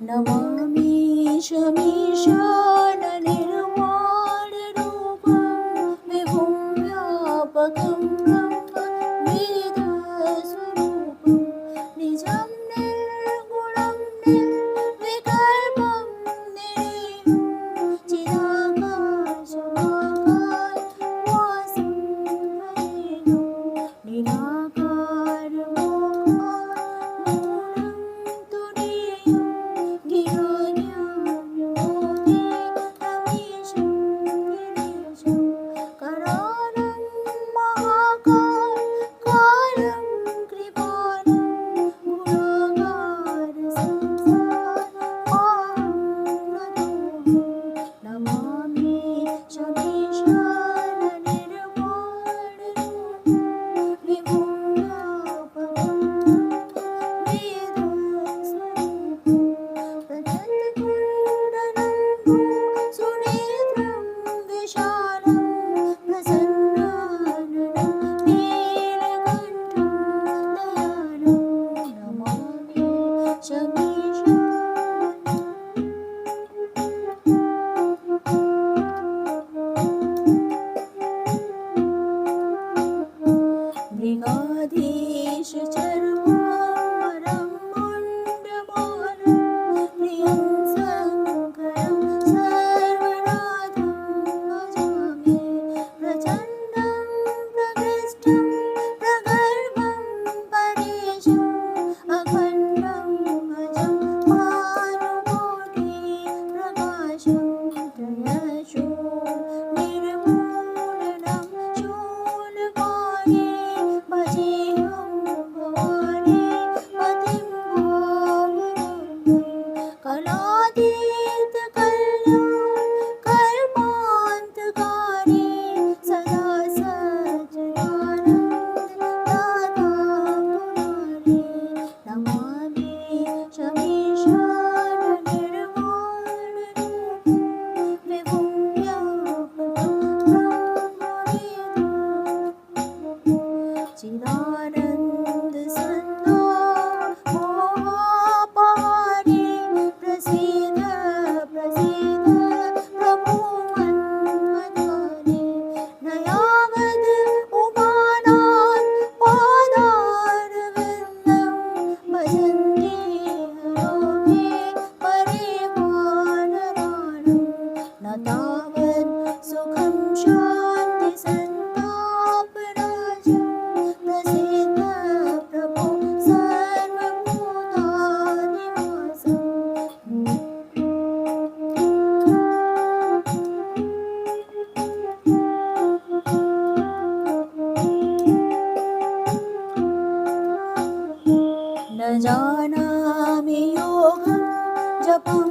नमामि शमीशाननिर्वाणरूपं विभुं व्यापकं ब्रह्म वेदस्वरूपं निजं निर्गुणं निर्विकल्पं निरीहं चिदाकाशमाकाशवासं भजेऽहं निराकारमूलं तुरीयम् करालं महाकालं कृपालं गुणागार नमामि शमीशाननिर्वाणरूपं विभुं व्यापकं वेदस्वरूपं सुनेत्रं विशालं प्रसन्नाननं नीलकण्ठं दयालं नमामि शमीशानम् मृगाधीशचर्माम्बरं मुण्डमालं प्रियं शङ्करं सर्वनाथं भजामि प्रचण्डं प्रकृष्टं प्रगल्भं परेशम् अखण्डं अजं भानुकोटिप्रकाशं त्रयशो निर्मूलनं शूलपाणे भजेऽहं भवानी पतिं भावगम्यं कलातीतकल्याणकल्पान्तकारी सदा सच्चिदानन्ददाता पुरारी नमामि शमीशाननिर्वाणरूपं विभुं व्यापकं ब्रह्मवेदं चिदानन्दसन्नो मोहापहारी प्रसीद प्रसीद प्रभो मन्मथारी न यावद् उमानात् पादारविन्दं भजन्ति हरोमि परिवानराणं न तावत् सुखं शान्तिसन्तापराजं प्रसीद प्रभो सर्वभूतादिवासम् न जानामि योगं जपं